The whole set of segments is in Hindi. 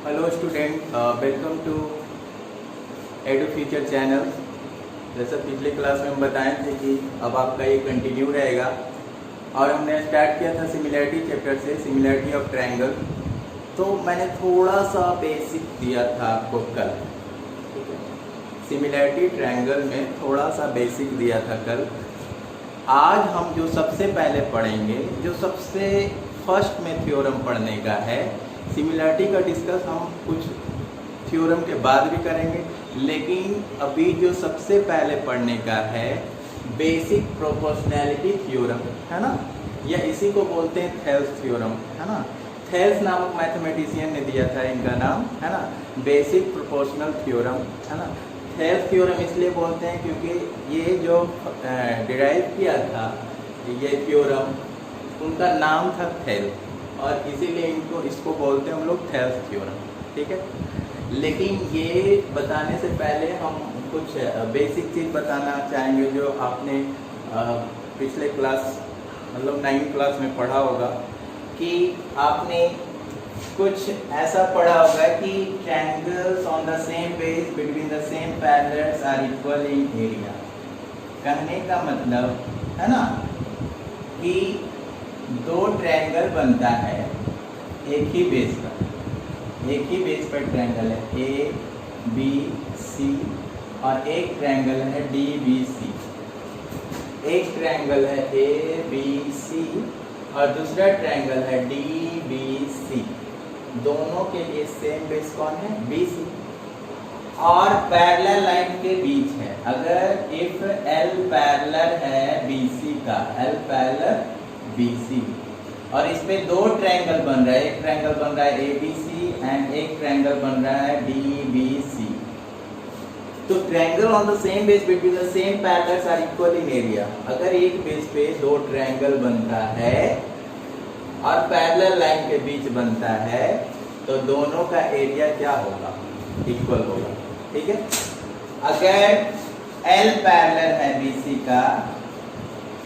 Hello students, welcome to Edu Future channel. जैसा पिछले क्लास में हम बताए थे कि अब आपका ये कंटिन्यू रहेगा और हमने स्टार्ट किया था सिमिलैरिटी चैप्टर से, सिमिलैरिटी ऑफ ट्रायंगल। तो मैंने थोड़ा सा बेसिक दिया था आपको कल, ठीक है। सिमिलैरिटी ट्रायंगल में थोड़ा सा बेसिक दिया था कल। आज हम जो सबसे पहले पढ़ेंगे, जो सबसे फर्स्ट में थ्योरम पढ़ने का है, सिमिलैरिटी का डिस्कस हम कुछ थ्योरम के बाद भी करेंगे, लेकिन अभी जो सबसे पहले पढ़ने का है बेसिक प्रोपोर्शनैलिटी थ्योरम, है ना। या इसी को बोलते हैं थेल्स थ्योरम, है ना। थेल्स नामक मैथमेटिशियन ने दिया था इनका नाम, है ना, बेसिक प्रोपोर्शनल थ्योरम, है ना। थेल्स थ्योरम इसलिए बोलते हैं क्योंकि ये जो डिराइव किया था ये थ्योरम, उनका नाम था थेल, और इसीलिए इसको बोलते हैं हम लोग थेल्स थ्योरम, ठीक है। लेकिन ये बताने से पहले हम कुछ बेसिक चीज़ बताना चाहेंगे जो आपने पिछले क्लास मतलब 9th क्लास में पढ़ा होगा। कि आपने कुछ ऐसा पढ़ा होगा कि triangles on the same base between the same parallels are equal in area. कहने का मतलब है ना कि दो ट्रायंगल बनता है एक ही बेस पर ट्रायंगल है ए बी सी, और एक ट्रायंगल है डी बी सी। एक ट्रायंगल है ए बी सी और दूसरा ट्रायंगल है डी बी सी। दोनों के लिए सेम बेस कौन है? B C. और पैरेलल लाइन के बीच है। अगर इफ एल पैरेलल है बी सी का, एल पैरेलल बी सी, और इस पे दो ट्रायंगल बन रहा है, एक ट्रायंगल बन रहा है ए बी सी एंड एक ट्रायंगल बन रहा है डी बी सी। तो triangle on the same base between the same parallels are equal in area. अगर एक बेस पे दो ट्रायंगल बनता है और पैरेलल लाइन के बीच बनता है तो दोनों का एरिया क्या होगा? इक्वल होगा, ठीक है। अगर एल पैरेलल है बी सी का,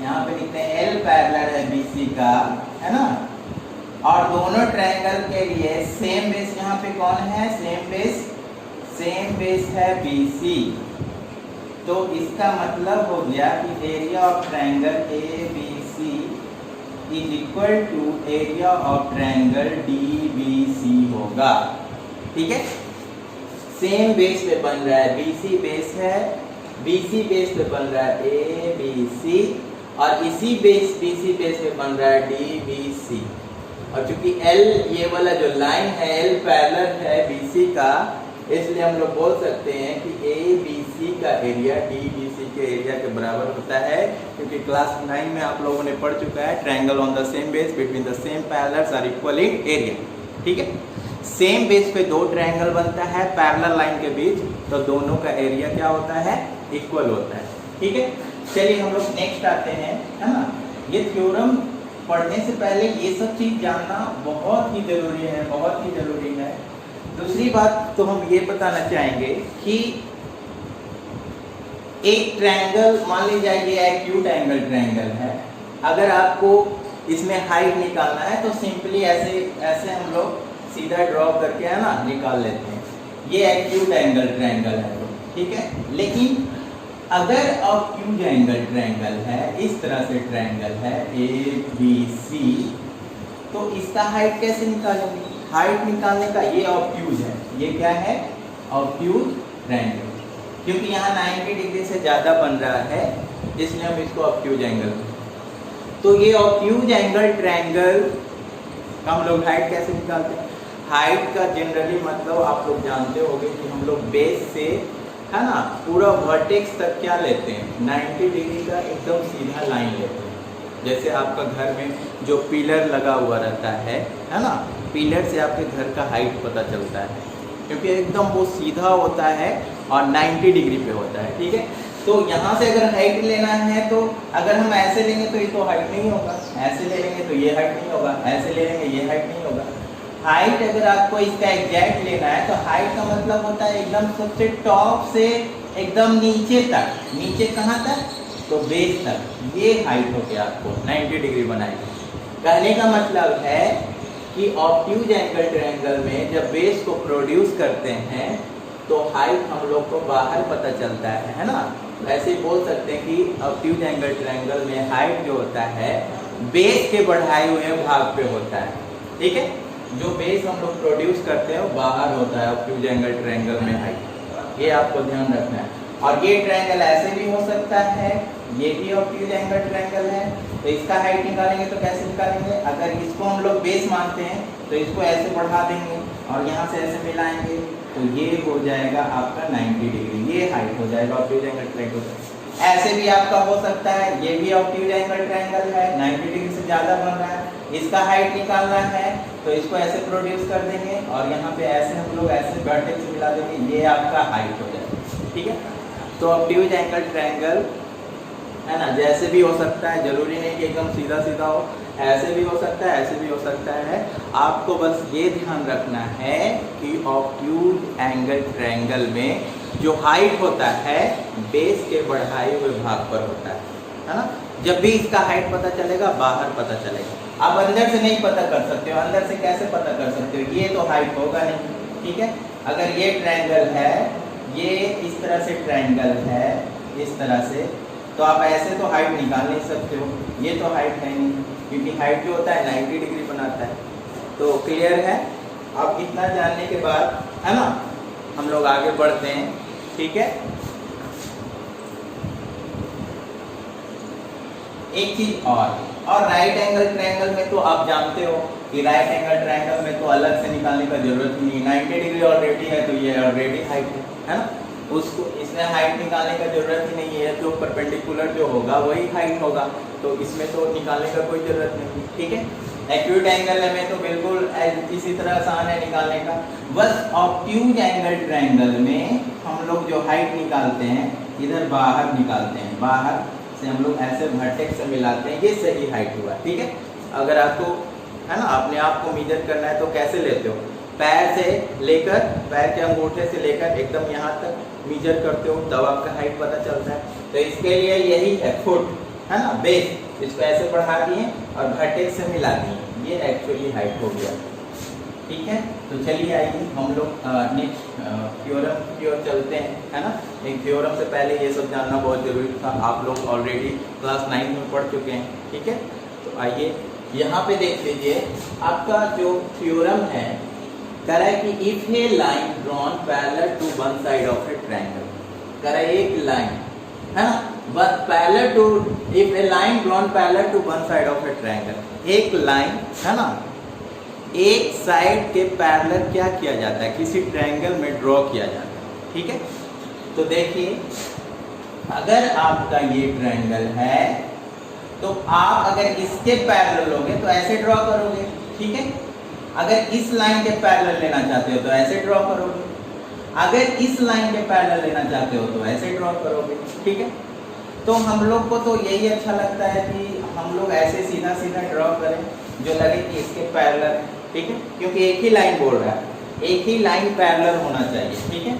यहाँ पे लिखते हैं एल पैरेलल है बी सी का, है ना, और दोनों ट्रायंगल के लिए सेम बेस यहाँ पे कौन है? सेम बेस है बी सी। तो इसका मतलब हो गया कि area of triangle A B C is equal to area of triangle D B C होगा, ठीक है। सेम बेस पे बन रहा है, बी सी बेस है, बी सी बेस पे बन रहा है ए बी सी, और इसी बेस बी सी बेस पे बन रहा है डी बी सी। और चूंकि एल ये वाला जो लाइन है एल पैरेलल है बी सी का, इसलिए हम लोग बोल सकते हैं कि ए बी सी का एरिया डी बी सी के एरिया के बराबर होता है, क्योंकि क्लास 9 में आप लोगों ने पढ़ चुका है triangle on the same base between the same parallels are equal in area, ठीक है। सेम बेस पे दो ट्रायंगल बनता है पैरेलल लाइन के बीच, तो दोनों का एरिया क्या होता है? इक्वल होता है, ठीक है। चलिए हम लोग नेक्स्ट आते हैं, है ना। ये थ्योरम पढ़ने से पहले ये सब चीज जानना बहुत ही जरूरी है, बहुत ही जरूरी है। दूसरी बात तो हम ये बताना चाहेंगे कि एक ट्रायंगल, मान लीजिए ये एक्यूट एंगल ट्रायंगल है, अगर आपको इसमें हाइट निकालना है तो सिंपली ऐसे हम लोग सीधा ड्रॉ करके, है ना, निकाल लेते हैं। ये एक्यूट एंगल ट्रायंगल है तो ठीक है। लेकिन अगर ऑब्ट्यूज एंगल ट्रायंगल है, इस तरह से ट्रायंगल है ए बी सी, तो इसका हाइट कैसे निकालेंगे? हाइट निकालने का ये ऑब्ट्यूज है, ये क्या है? ऑब्ट्यूज ट्रायंगल, क्योंकि यहाँ 90 डिग्री से ज़्यादा बन रहा है, इसलिए हम इसको ऑब्ट्यूज एंगल। तो ये ऑब्ट्यूज एंगल ट्रायंगल का हम लोग हाइट कैसे निकालते हैं? हाइट का जनरली मतलब आप लोग जानते होंगे कि हम लोग बेस से, है ना, पूरा वर्टेक्स तक क्या लेते हैं? 90 डिग्री का एकदम सीधा लाइन लेते हैं। जैसे आपका घर में जो पिलर लगा हुआ रहता है ना, पिलर से आपके घर का हाइट पता चलता है, क्योंकि एकदम वो सीधा होता है और 90 डिग्री पे होता है, ठीक है। तो यहाँ से अगर हाइट लेना है तो अगर हम ऐसे लेंगे तो ये तो हाइट नहीं होगा, ऐसे ले लेंगे तो ये हाइट नहीं होगा, ऐसे ले लेंगे ये हाइट नहीं होगा। हाइट अगर आपको इसका एग्जैक्ट लेना है तो हाइट का मतलब होता है एकदम सबसे टॉप से एकदम नीचे तक। नीचे कहाँ तक? तो बेस तक। ये हाइट हो गया आपको 90 डिग्री बनाएगी। कहने का मतलब है कि ऑब्ट्यूज एंगल ट्रायंगल में जब बेस को प्रोड्यूस करते हैं तो हाइट हम लोग को बाहर पता चलता है ना। ऐसे ही बोल सकते हैं कि ऑब्ट्यूज एंगल ट्रायंगल में हाइट जो होता है बेस के बढ़ाए हुए भाग पे होता है, ठीक है। जो बेस हम लोग प्रोड्यूस करते हैं वो बाहर होता है ऑब्ट्यूज एंगल ट्रायंगल में हाइट, ये आपको ध्यान रखना है। और ये ट्रायंगल ऐसे भी हो सकता है, ये भी ऑब्ट्यूज एंगल ट्रायंगल है, तो इसका हाइट निकालेंगे तो कैसे निकालेंगे? अगर इसको हम लोग बेस मानते हैं तो इसको ऐसे बढ़ा देंगे और यहाँ से ऐसे मिलाएंगे तो ये हो जाएगा आपका 90 डिग्री, ये हाइट हो जाएगा ऑब्ट्यूज एंगल ट्रायंगल। ऐसे भी आपका हो सकता है, ये भी ऑब्ट्यूज एंगल ट्रायंगल है, 90 डिग्री से ज़्यादा बन रहा है, इसका हाइट निकालना है तो इसको ऐसे प्रोड्यूस कर देंगे और यहाँ पे ऐसे हम लोग ऐसे वर्टेक्स से मिला देंगे, ये आपका हाइट हो जाएगा, ठीक है। तो ऑब्ट्यूज एंगल ट्रायंगल है ना, जैसे भी हो सकता है, जरूरी नहीं कि एकदम सीधा सीधा हो, ऐसे भी हो सकता है, ऐसे भी हो सकता है। आपको बस ये ध्यान रखना है कि ऑब्ट्यूज एंगल ट्रायंगल में जो हाइट होता है बेस के बढ़ाए हुए भाग पर होता है ना। जब भी इसका हाइट पता चलेगा बाहर पता चलेगा, आप अंदर से नहीं पता कर सकते हो। अंदर से कैसे पता कर सकते हो? ये तो हाइट होगा नहीं, ठीक है। अगर ये ट्रायंगल है, ये इस तरह से ट्रायंगल है, इस तरह से, तो आप ऐसे तो हाइट निकाल नहीं सकते हो, ये तो हाइट है नहीं, क्योंकि हाइट जो होता है 90 डिग्री बनाता है। तो क्लियर है? अब इतना जानने के बाद है ना हम लोग आगे बढ़ते हैं, ठीक है। एक चीज और राइट एंगल ट्रायंगल में तो आप जानते हो कि राइट एंगल ट्रायंगल में तो अलग से निकालने का जरूरत ही नहीं, 90 डिग्री ऑलरेडी है तो ये ऑलरेडी हाइट है ना, उसको इसमें हाइट निकालने का जरूरत ही नहीं है, जो परपेंडिकुलर जो होगा वही हाइट होगा, तो इसमें तो निकालने का कोई जरूरत नहीं, ठीक है। एक्यूट एंगल में तो बिल्कुल इसी तरह आसान है निकालने का। बस ऑब्ट्यूज एंगल ट्रायंगल में हम लोग जो हाइट निकालते हैं इधर बाहर निकालते हैं, बाहर से हम लोग ऐसे वर्टेक्स से मिलाते हैं, ये सही हाइट हुआ, ठीक है। अगर आपको है ना अपने आप को मेजर करना है तो कैसे लेते हो? पैर से लेकर, पैर के अंगूठे से लेकर एकदम यहाँ तक मेजर करते हो, तब आपका हाइट पता चलता है। तो इसके लिए यही है फुट, है ना, बेस, इसको ऐसे बढ़ा दिए और वर्टेक्स से मिला दिए, ये एक्चुअली हाइट हो गया, ठीक है। तो चलिए आइए हम लोग नेक्स्ट थ्योरम की ओर चलते हैं, है ना। एक थ्योरम से पहले ये सब जानना बहुत जरूरी था, आप लोग ऑलरेडी क्लास 9 में पढ़ चुके हैं, ठीक है। तो आइए यहाँ पे देख लीजिए, आपका जो थ्योरम है कह रहा है कि if a line drawn parallel to one side of a triangle, कह रहा है एक लाइन है ना, but parallel to, if a line drawn parallel to one side of a triangle, एक लाइन है ना एक साइड के पैरेलल क्या किया जाता है, किसी ट्रायंगल में ड्रॉ किया जाता है, ठीक है। तो देखिए अगर आपका ये ट्रायंगल है तो आप अगर इसके पैरेलल लोगे तो ऐसे ड्रॉ करोगे, ठीक है। अगर इस लाइन के पैरेलल लेना चाहते हो तो ऐसे ड्रॉ करोगे, अगर इस लाइन के पैरेलल लेना चाहते हो तो ऐसे ड्रॉ करोगे, ठीक है। तो हम लोग को तो यही अच्छा लगता है कि हम लोग ऐसे सीधा सीधा ड्रॉ करें जो लगे कि इसके पैरेलल, ठीक है, क्योंकि एक ही लाइन बोल रहा है, एक ही लाइन पैरेलल होना चाहिए, ठीक है।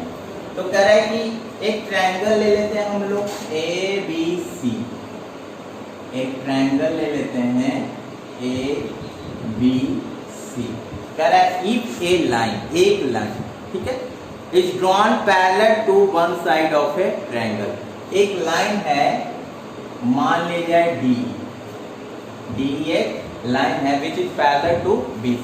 तो कह रहा है कि एक ट्रायंगल ले लेते हैं हम लोग ABC, एक ट्रायंगल ले लेते हैं ABC, कह रहा है इफ ए लाइन, एक लाइन, ठीक है, is drawn parallel to one side of a triangle, एक लाइन है, मान लीजिए डी एक लाइन है which is parallel to BC,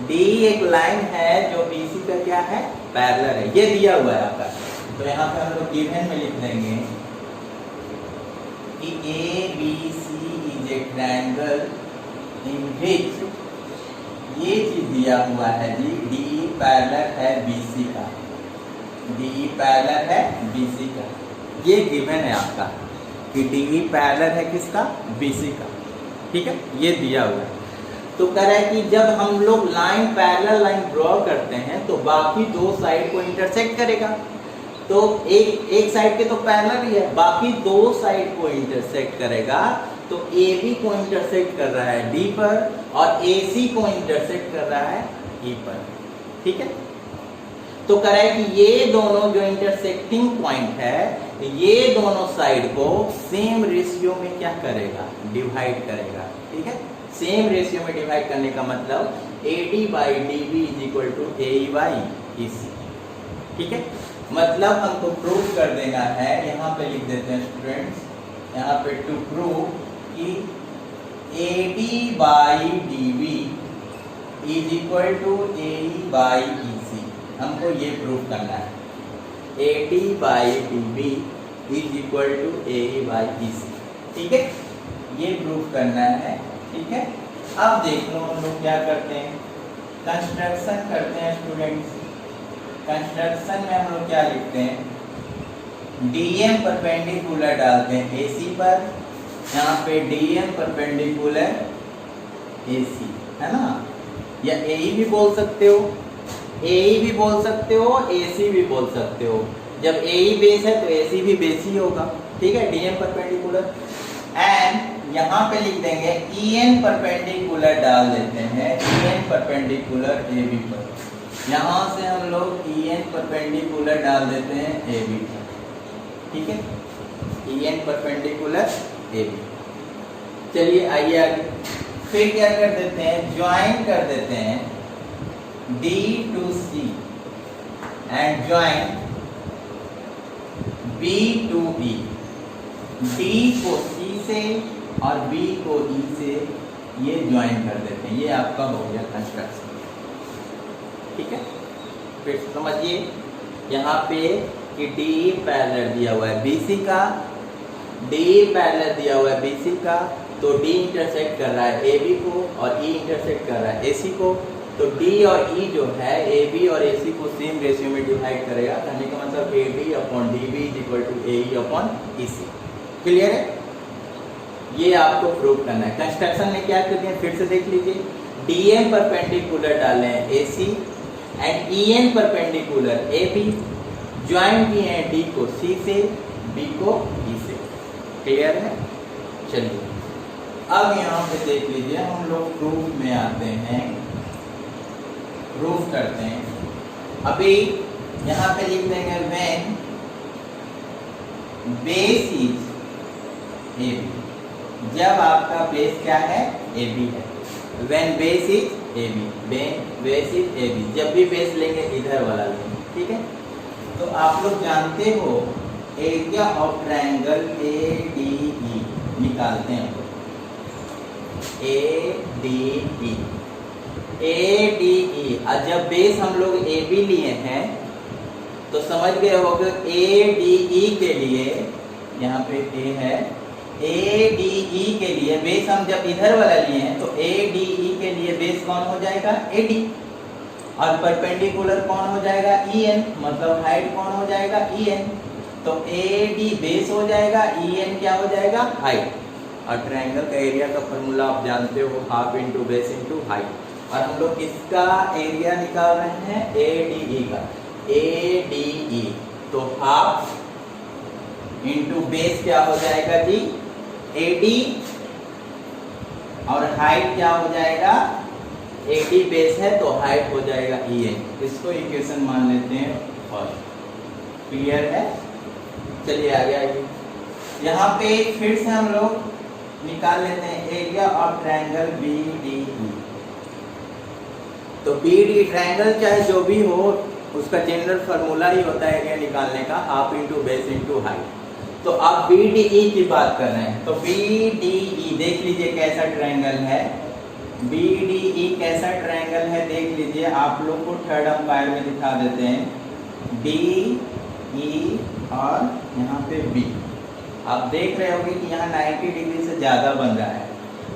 D एक लाइन है जो BC का क्या है, पैरेलल है, ये दिया हुआ है आपका। तो यहाँ पे हम लोग गिवन में लिख देंगे कि ABC is a triangle in which, ये चीज दिया हुआ है जी, डी पैरेलल है BC का, डी पैरेलल है BC का, ये गिवन है आपका कि डी पैरेलल है किसका, BC का, ठीक है, ये दिया हुआ है। तो कह रहा है कि जब हम लोग लाइन पैरेलल लाइन ड्रॉ करते हैं तो बाकी दो साइड को इंटरसेक्ट करेगा, तो एक साइड के तो पैरेलल ही है, बाकी दो साइड को इंटरसेक्ट करेगा, तो AB को इंटरसेक्ट कर रहा है D पर और AC को इंटरसेक्ट कर रहा है E पर, ठीक है। तो कह रहा है कि ये दोनों जो इंटरसेक्टिंग पॉइंट है, ये दोनों साइड को सेम रेशियो में क्या करेगा, डिवाइड करेगा, ठीक है। सेम रेशियो में डिवाइड करने का मतलब AD by DB is equal to AE by EC। ठीक है, मतलब हमको प्रूव कर देना है, यहाँ पे लिख देते हैं स्टूडेंट्स, यहाँ पे टू प्रूव कि AD by DB is equal to AE by EC। हमको ये प्रूव करना है, AD by DB is equal to AE by EC। ठीक है, ये प्रूव करना है। ठीक है, अब देख लो हम लोग क्या करते हैं, कंस्ट्रक्शन करते हैं स्टूडेंट्स। कंस्ट्रक्शन में हम लोग क्या लिखते हैं, DM परपेंडिकुलर डालते हैं AC पर, यहाँ पे DM परपेंडिकुलर AC है ना, या AE भी बोल सकते हो, AE भी बोल सकते हो, AC भी बोल सकते हो। जब AE बेस है तो AC भी बेस ही होगा। ठीक है, DM परपेंडिकुलर एंड यहाँ पे लिख देंगे EN परपेंडिकुलर डाल देते हैं, EN परपेंडिकुलर AB पर। यहाँ से हम लोग EN परपेंडिकुलर डाल देते हैं AB पर। ठीक है, EN परपेंडिकुलर AB। चलिए आइए आगे, फिर क्या कर देते हैं, ज्वाइन कर देते हैं D to C and join B to E। D को C से और B को E से ये ज्वाइन कर देते हैं, ये आपका हो गया कंस्ट्रक्शन। ठीक है, फिर समझिए यहाँ पे कि D पैरेलल दिया हुआ है BC का, D पैरेलल दिया हुआ है BC का, तो D इंटरसेक्ट कर रहा है AB को और E इंटरसेक्ट कर रहा है AC को। तो D और E जो है AB और AC को सेम रेशियो में डिवाइड करेगा, कहने का मतलब AD upon DB is equal to AE upon EC। Clear है, ये आपको प्रूव करना है। कंस्ट्रक्शन में क्या करते हैं फिर से देख लीजिए, DM परपेंडिकुलर डाले हैं AC and EN perpendicular AB, join किए हैं D को C से, B को E से। क्लियर है, चलिए अब यहाँ पे देख लीजिए, हम लोग प्रूफ में आते हैं, प्रूफ करते हैं। अभी यहाँ पे लिख देंगे व्हेन बेस इज AB, जब आपका बेस क्या है AB है, when base is AB, base is AB, जब भी बेस लेंगे इधर वाला लेंगे। ठीक है, तो आप लोग जानते हो एरिया ऑफ ट्रायंगल ADE निकालते हैं, ADE और जब बेस हम लोग AB लिए हैं तो समझ गए होगे ADE के लिए, यहाँ पे A है, ADE के लिए बेस हम जब इधर वाला लिए हैं तो ADE के लिए बेस कौन हो जाएगा AD, और परपेंडिकुलर कौन हो जाएगा EN, मतलब हाइट कौन हो जाएगा EN। तो AD बेस हो जाएगा, EN क्या हो जाएगा हाइट। और ट्रायंगल का एरिया का फॉर्मूला आप जानते हो, half into base into height. और हम लोग किसका एरिया निकाल रहे हैं ADE का, ADE तो हाफ इंटू बेस क्या हो जाएगा जी AD, और हाइट क्या हो जाएगा, AD बेस है तो हाइट हो जाएगा EN। इसको इक्वेशन मान लेते हैं फर्स्ट। क्लियर है, चलिए आगे आइए। यहाँ पे फिर से हम लोग निकाल लेते हैं एरिया ऑफ ट्रायंगल BDE। तो BD ट्रायंगल चाहे जो भी हो, उसका जनरल फार्मूला ही होता है एरिया निकालने का, half into base into height. तो आप BDE की बात कर रहे हैं, तो BDE देख लीजिए कैसा ट्रायंगल है, BDE कैसा ट्रायंगल है देख लीजिए। आप लोग को थर्ड अंपायर में दिखा देते हैं, DE और यहाँ पे B। आप देख रहे होंगे कि यहाँ 90 डिग्री से ज़्यादा बन रहा है,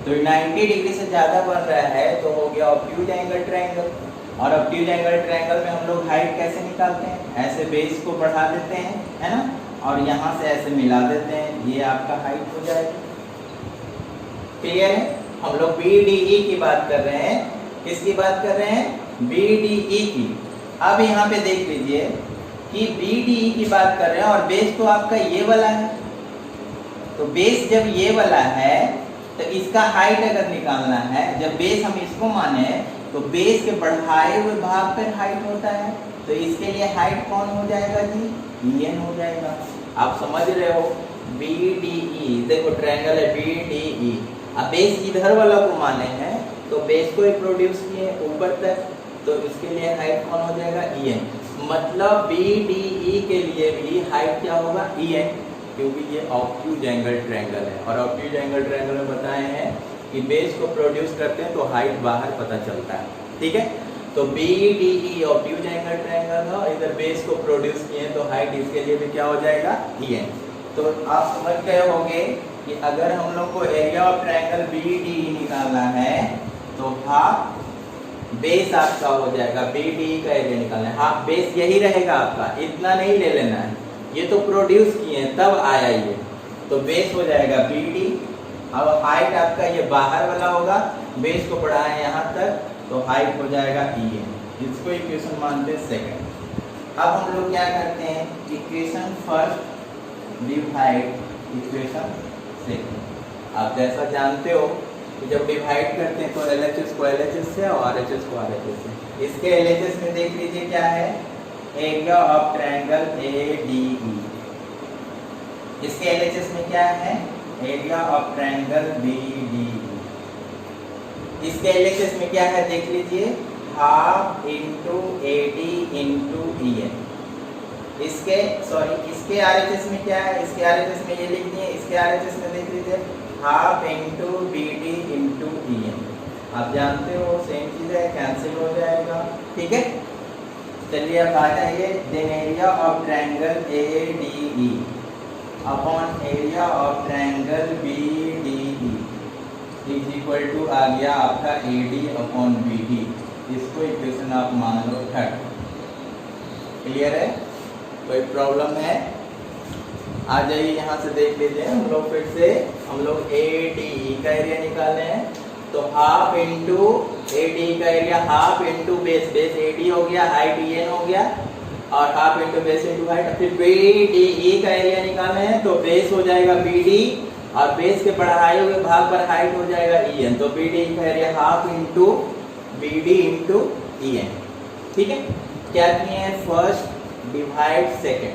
तो 90 डिग्री से ज़्यादा बन रहा है तो हो गया ऑब्ट्यूज एंगल ट्रायंगल। और ऑब्ट्यूज एंगल ट्रायंगल में हम लोग हाइट कैसे निकालते हैं, ऐसे बेस को बढ़ा देते हैं, है ना, और यहाँ से ऐसे मिला देते हैं, ये आपका हाइट हो जाएगा। क्लियर है, हम लोग BDE की बात कर रहे हैं, किसकी बात कर रहे हैं BDE की। अब यहाँ पे देख लीजिए कि BDE की बात कर रहे हैं और बेस तो आपका ये वाला है, तो बेस जब ये वाला है तो इसका हाइट अगर निकालना है, जब बेस हम इसको माने तो बेस के बढ़ाए हुए भाग पर हाइट होता है, तो इसके लिए हाइट कौन हो जाएगा जी EN हो जाएगा। आप समझ रहे हो, BDE देखो ट्रायंगल है BDE, अब बेस इधर वाला को माने हैं तो बेस को ही प्रोड्यूस किए ऊपर तक, तो इसके लिए हाइट कौन हो जाएगा, EN। मतलब BDE के लिए भी हाइट क्या होगा, EN, क्योंकि ये ऑब्ट्यूज एंगल ट्रायंगल है। और ऑब्ट्यूज एंगल ट्रायंगल में बताए हैं कि बेस को प्रोड्यूस करते हैं तो हाइट बाहर पता चलता है, ठीक है। तो BDE ऑब्ट्यूज एंगल ट्रायंगल है और इधर बेस को प्रोड्यूस किए तो हाइट इसके लिए भी क्या हो जाएगा, EN। तो आप समझ गए होंगे कि अगर हम लोग को एरिया ऑफ ट्रायंगल BDE निकालना है तो हाफ बेस आपका हो जाएगा, BDE का एरिया निकालना है, हाफ बेस यही रहेगा आपका, इतना नहीं ले लेना है, ये तो प्रोड्यूस किए हैं तब आया ये, तो बेस हो जाएगा BD। अब हाइट आपका ये बाहर वाला होगा, बेस को बढ़ाएं यहाँ तक तो हाइट हो जाएगा EN। इसको इक्वेशन मानते हैं सेकंड। अब हम लोग क्या करते हैं, equation first divide equation second. आप जैसा जानते हो कि जब डिवाइड करते हैं तो LHS को LHS से और RHS को RHS से। इसके LHS में देख लीजिए क्या है, एरिया ऑफ ट्रायंगल ADE। इसके LHS में क्या है, एरिया ऑफ ट्रायंगल BDE। इसके LHS में क्या है देख लीजिए, half into AD into EN। इसके RHS में क्या है, इसके RHS में ये लिख दिए, इसके RHS में देख लीजिए half into BD into EN। आप जानते हो सेम चीज है, कैंसिल हो जाएगा, ठीक है। चलिए अब आ जाइए, then area of triangle ADE upon area of triangle BDE is equal to आ गया आपका AD अपॉन BD। इसको इक्वेशन आप मान लो थर्ड। क्लियर है, कोई प्रॉब्लम है, आ जाइए यहाँ से देख लीजिए। हम लोग फिर से हम लोग ADE का एरिया निकाले हैं, तो हाफ इंटू ADE का area, half into base, base AD हो गया, हाइट EN हो गया, और half into base into height. फिर BDE का एरिया निकाले हैं तो बेस हो जाएगा BD और बेस के बढ़ाए हुए भाग पर हाइट हो जाएगा EN। तो BDE का area half into BD into EN, ठीक है। क्या किए हैं, first divide second,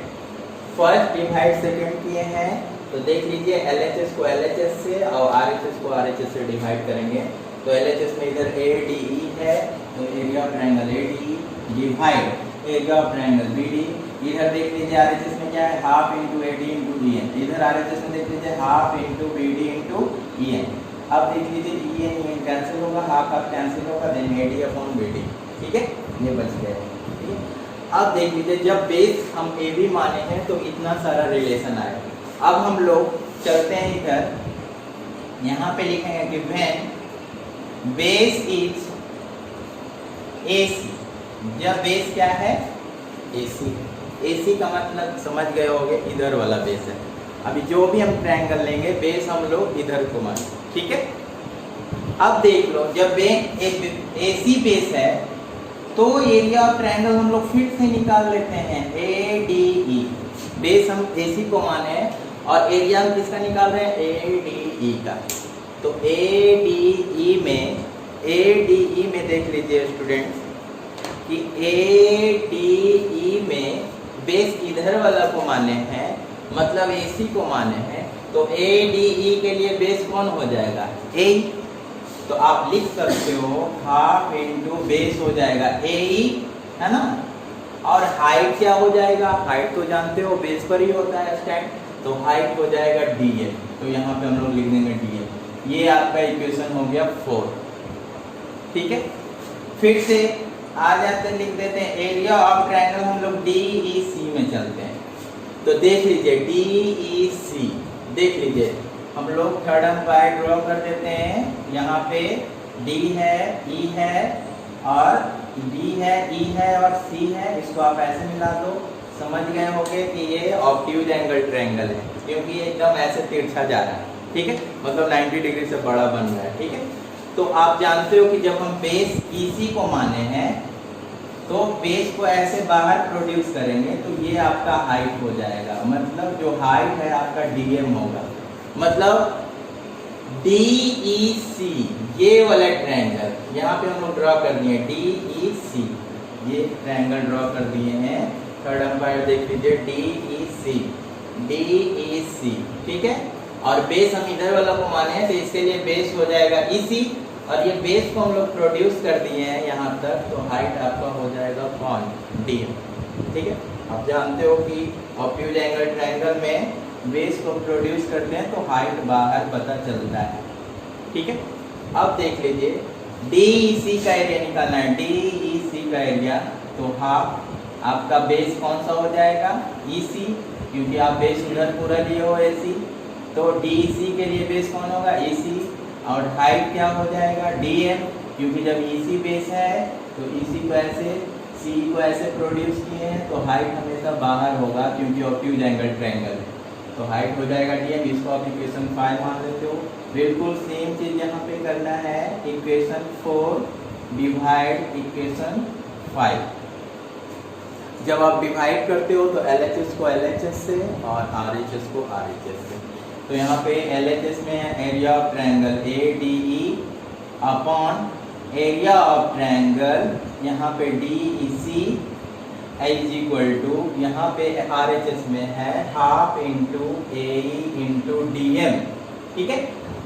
first divide second किए हैं, तो देख लीजिए LHS को LHS से और RHS को RHS से डिवाइड करेंगे। तो LHS में इधर ADE है, तो area of triangle ADE divide area of triangle BD। इधर देख लीजिए RHS में क्या है, half into AD into EN। इधर RHS में देख लीजिए half into BD into EN। अब देख लीजिए EN कैंसिल होगा, हाफ हाफ कैंसिल होगा, देन AD अपॉन BD, ठीक है, ये बच गया है, ठीक है। अब देख लीजिए जब बेस हम AB माने हैं तो इतना सारा रिलेशन आया। अब हम लोग चलते हैं इधर, यहाँ पे लिखेंगे कि व्हेन बेस इज AC, जब बेस क्या है AC का मतलब समझ गए होंगे, इधर वाला बेस है। अभी जो भी हम ट्रायंगल लेंगे बेस हम लोग इधर को माने, ठीक है। अब देख लो जब एक AC बेस है तो एरिया ऑफ ट्रायंगल हम लोग फिर से निकाल लेते हैं, ADE। बेस हम AC को माने हैं और एरिया हम किसका निकाल रहे हैं, ADE का। तो ADE में देख लीजिए स्टूडेंट्स कि ADE में बेस इधर वाला को माने हैं, मतलब AC को माने हैं, तो ADE के लिए बेस कौन हो जाएगा, A। तो आप लिख सकते हो हाफ इंटू बेस हो जाएगा AE, है ना। और हाइट क्या हो जाएगा, हाइट तो जानते हो बेस पर ही होता है स्टैंड, तो हाइट हो जाएगा DL। तो यहाँ पे हम लोग लिख देंगे DL। ये आपका इक्वेशन हो गया 4, ठीक है। फिर से आ जाते हैं, लिख देते हैं एरिया ऑफ ट्रायंगल हम लोग DEC में चलते हैं। तो देख लीजिए DEC, देख लीजिए हम लोग थर्ड एम्पायर ड्रॉ कर देते हैं। यहाँ पे D है, E है और D है, E है और C है, इसको आप ऐसे मिला दो। समझ गए होंगे कि ये ऑब्ट्यूज एंगल ट्रायंगल है, क्योंकि ये एकदम ऐसे तिरछा जा रहा है, ठीक है, मतलब 90 डिग्री से बड़ा बन रहा है, ठीक है। तो आप जानते हो कि जब हम बेस EC को माने हैं तो बेस को ऐसे बाहर प्रोड्यूस करेंगे तो ये आपका हाइट हो जाएगा, मतलब जो हाइट है आपका DM होगा। मतलब DEC ये वाला ट्रायंगल यहाँ पे हम लोग ड्रॉ कर दिए, DEC ये ट्रायंगल ड्रॉ कर दिए हैं। थर्ड एम्पायर देख लीजिए DEC, ठीक है। और बेस हम इधर वाला को माने हैं तो इसके लिए बेस हो जाएगा EC और ये बेस को हम लोग प्रोड्यूस कर दिए हैं यहाँ तक, तो हाइट आपका हो जाएगा कौन, डी। ठीक है, आप जानते हो कि ऑब्ट्यूज एंगल ट्रायंगल में बेस को प्रोड्यूस करते हैं तो हाइट बाहर पता चलता है। ठीक है, अब देख लीजिए DEC का एरिया निकालना है, DEC का एरिया, तो हाफ आपका बेस कौन सा हो जाएगा, EC, क्योंकि आप बेस उधर पूरा लिए हो AC, तो DEC के लिए बेस कौन होगा, EC, और हाइट क्या हो जाएगा, DM, क्योंकि जब EC बेस है तो EC को ऐसे, CE को ऐसे प्रोड्यूस किए हैं, तो हाइट हमेशा बाहर होगा क्योंकि ऑब्ट्यूज एंगल ट्रायंगल है, तो हाइट हो जाएगा DM। इसको आप इक्वेशन 5 मान लेते हो। बिल्कुल सेम चीज यहाँ पे करना है, इक्वेशन 4 डिवाइड इक्वेशन 5। जब आप डिवाइड करते हो तो LHS को LHS से और RHS को RHS से, तो यहाँ पे LHS में है area of triangle ADE upon area of triangle यहाँ पे DEC इज इक्वल टू, यहाँ पे RHS में है half into AE into DM। ठीक है,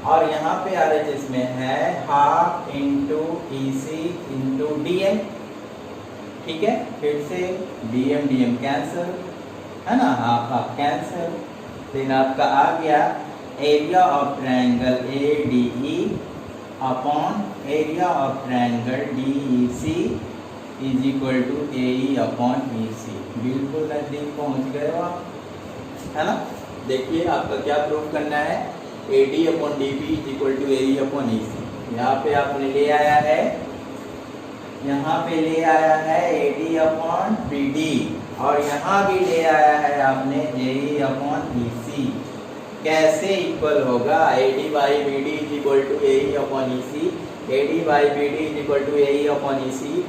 और यहाँ पे RHS में है half into EC into DM। ठीक है, फिर से DM DM कैंसिल है ना, हाफ कैंसिल, देन आपका आ गया area of triangle ADE upon area of triangle DEC is equal to AE upon EC। बिल्कुल नजदीक पहुंच गए हो आप, है ना। देखिए आपका क्या प्रूव करना है, AD upon DB is equal to AE upon EC। यहाँ पे आपने ले आया है, यहाँ पे ले आया है AD अपॉन BD, और यहाँ भी ले आया है आपने AE अपॉन EC। कैसे इक्वल होगा, AD by BD is equal to AE upon EC, AD by BD is equal to AE upon EC।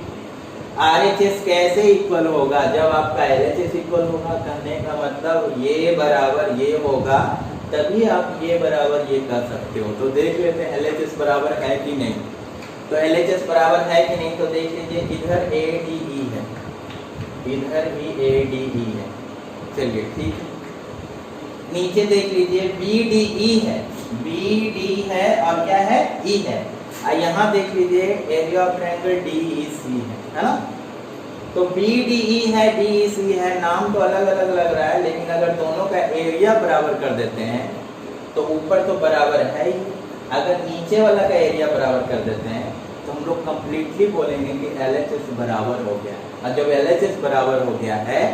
RHS कैसे इक्वल होगा, जब आपका LHS इक्वल होगा, कहने का मतलब ये बराबर ये होगा, तभी आप ये बराबर ये कर सकते हो। तो देख लेते हैं LHS बराबर है कि नहीं। तो LHS बराबर है कि नहीं, तो देख लीजिए इधर ADE है, इधर भी ADE है। चलिए ठीक है, नीचे देख लीजिए BDE है, BD है और क्या है, E है। यहाँ देख लीजिए एरिया ऑफ ट्रायंगल DEC है ना। तो BDE है DEC है, नाम तो अलग अलग लग रहा है, लेकिन अगर दोनों का एरिया बराबर कर देते हैं तो ऊपर तो बराबर है ही, अगर नीचे वाला का एरिया बराबर कर देते हैं तो हम लोग कंप्लीटली बोलेंगे कि LHS बराबर हो गया। और जब LHS बराबर हो गया है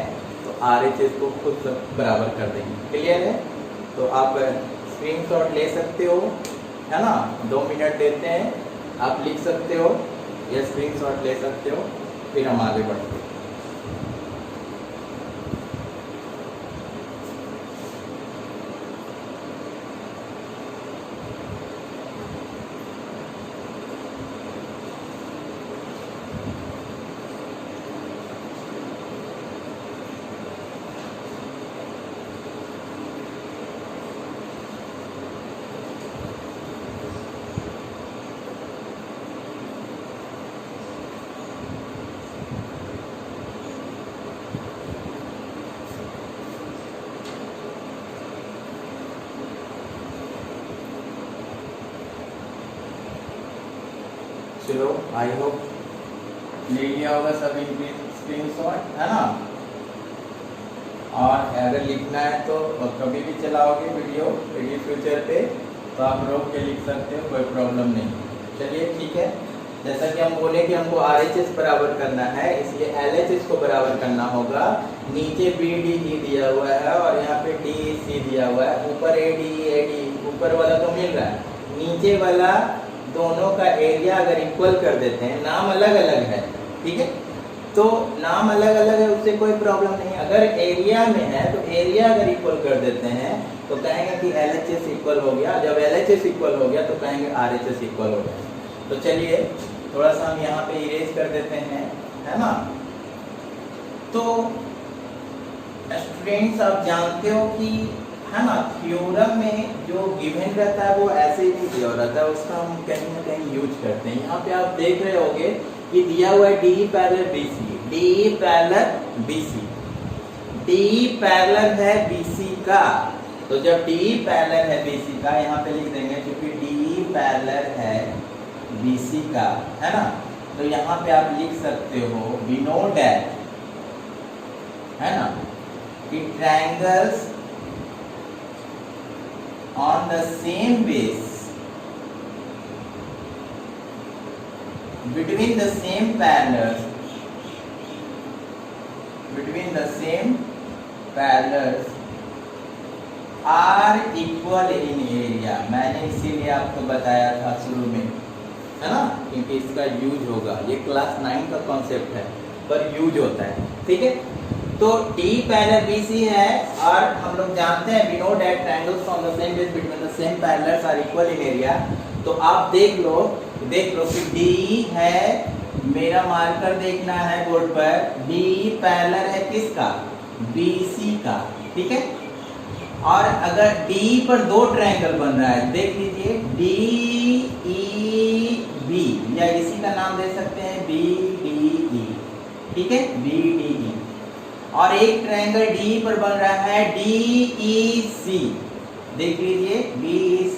तो RHS को खुद बराबर कर देंगे। क्लियर है, तो आप स्क्रीनशॉट ले सकते हो, है ना। 2 मिनट देते हैं, आप लिख सकते हो या स्क्रीनशॉट ले सकते हो, फिर हम आगे बढ़ते हैं। चलो आई होप ले लिया होगा सब इनकी स्क्रीनशॉट, है ना। और अगर लिखना है तो कभी भी चलाओगे वीडियो फ्यूचर पे तो आप रोक के लिख सकते हो, कोई प्रॉब्लम नहीं। चलिए ठीक है, जैसा कि हम बोले कि हमको RHS बराबर करना है, इसलिए LHS को बराबर करना होगा। नीचे BDE दिया हुआ है और यहाँ पे DEC दिया हुआ है, ऊपर ADE ऊपर वाला तो मिल रहा है, नीचे वाला दोनों का एरिया अगर इक्वल कर देते हैं, नाम अलग अलग है, ठीक है, तो नाम अलग अलग है उससे कोई प्रॉब्लम नहीं। अगर एरिया में है तो एरिया अगर इक्वल कर देते हैं तो कहेंगे कि LHS इक्वल हो गया, जब LHS इक्वल हो गया तो कहेंगे RHS इक्वल हो गया। तो चलिए थोड़ा सा हम यहाँ पे इरेज कर देते हैं, है ना। तो स्टूडेंट्स आप जानते हो कि, है ना, थ्योरम में जो गिवन रहता है वो ऐसे ही नहीं दिया रहता है, उसका हम कहीं ना कहीं यूज करते हैं। यहाँ पे आप देख रहे होगे कि दिया हुआ है DE parallel BC, DE parallel BC, DE parallel है BC का, तो जब DE पैरेलल है BC का यहाँ पे लिख देंगे, क्योंकि DE पैरेलल है BC का, है ना। तो यहाँ पे आप लिख सकते हो we know that, है ना, कि triangles on the same base between the same parallels are equal in area. मैंने इसीलिए आपको बताया था शुरू में, है ना, क्योंकि इसका यूज होगा, ये क्लास 9 का कॉन्सेप्ट है पर यूज होता है, ठीक है। तो D पैरेलल BC है और हम लोग जानते हैं we know that triangles on the same base between the same parallels are equal in area। तो आप देख लो कि D है, मेरा मार्कर देखना है बोर्ड पर, D पैरेलल है किसका, BC का, ठीक है। और अगर D पर दो ट्रायंगल बन रहा है, देख लीजिए DEB, या इसी का नाम दे सकते हैं BDE, ठीक है, BDE। और एक ट्रायंगल D पर बन रहा है DEC, देख लीजिए BEC,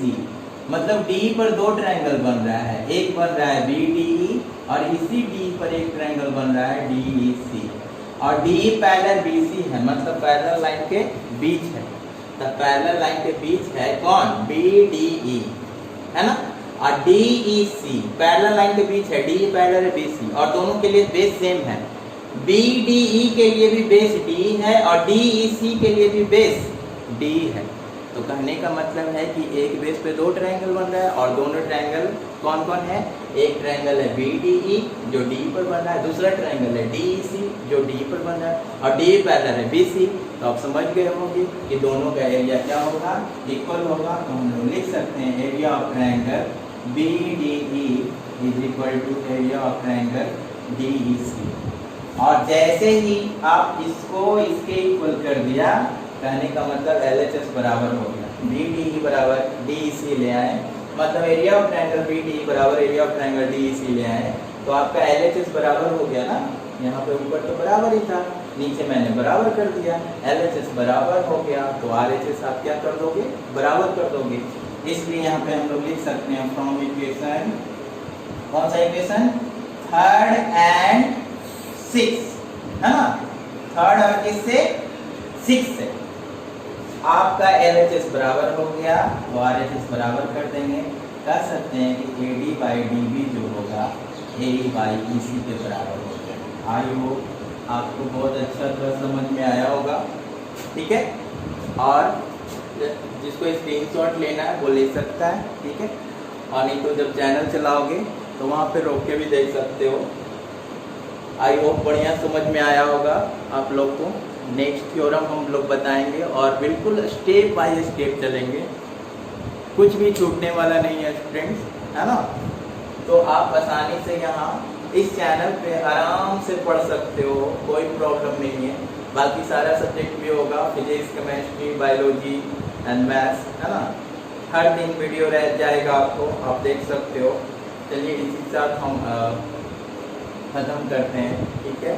मतलब D पर दो ट्रायंगल बन रहा है, एक बन रहा है BDE और इसी D पर एक ट्रायंगल बन रहा है DEC। और D पैरेलल BC है, मतलब पैरेलल लाइन के बीच है, तो पैरेलल लाइन के बीच है कौन, BDE, है ना। और DEC पैरेलल लाइन के बीच है, D पैरेलल है BC, और दोनों के लिए बेस सेम है। BDE के लिए भी बेस D है और DEC के लिए भी बेस D है। तो कहने का मतलब है कि एक बेस पे दो ट्रायंगल बन रहा है और दोनों ट्रायंगल कौन कौन है, एक ट्रायंगल है BDE जो D पर बन रहा है, दूसरा ट्रायंगल है DEC जो D पर बन रहा है, और D पैरेलल है BC। तो आप समझ गए होंगे कि दोनों का एरिया क्या होगा, इक्वल होगा। तो हम लोग लिख सकते हैं area of triangle BDE is equal to area of triangle DEC। और जैसे ही आप इसको इसके इक्वल कर दिया, कहने का मतलब LHS बराबर हो गया, BDE बराबर DEC ले आए, मतलब एरिया ऑफ ट्रायंगल BDE बराबर एरिया ऑफ ट्रायंगल DEC ले आए, तो आपका LHS बराबर हो गया ना। यहाँ पे ऊपर तो बराबर ही था, नीचे मैंने बराबर कर दिया, LHS बराबर हो गया, तो RHS आप क्या कर दोगे, बराबर कर दोगे। इसलिए यहाँ पे हम लोग लिख सकते हैं फ्रॉम इक्वेशन, कौन सा इक्वेशन, 3rd and 6, है ना, 3rd और किससे, 6 से। आपका LHS बराबर हो गया, तो RHS बराबर कर देंगे, कह सकते हैं कि AD by DB जो होगा AE by EC के बराबर हो गया। आई होप आपको बहुत अच्छा तरह समझ में आया होगा, ठीक है। और जिसको स्क्रीनशॉट लेना है वो ले सकता है, ठीक है, और नहीं तो जब चैनल चलाओगे तो वहाँ पे रोक के भी देख सकते हो। आई होप बढ़िया समझ में आया होगा आप लोग को। नेक्स्ट थ्योरम हम लोग बताएंगे और बिल्कुल स्टेप बाय स्टेप चलेंगे, कुछ भी छूटने वाला नहीं है स्टूडेंट्स, है ना। तो आप आसानी से यहाँ इस चैनल पे आराम से पढ़ सकते हो, कोई प्रॉब्लम नहीं है। बाकी सारा सब्जेक्ट भी होगा, physics, chemistry, biology and maths, है ना। हर दिन वीडियो रह जाएगा आपको, आप देख सकते हो। चलिए इसी के साथ हम ख़त्म करते हैं, ठीक है।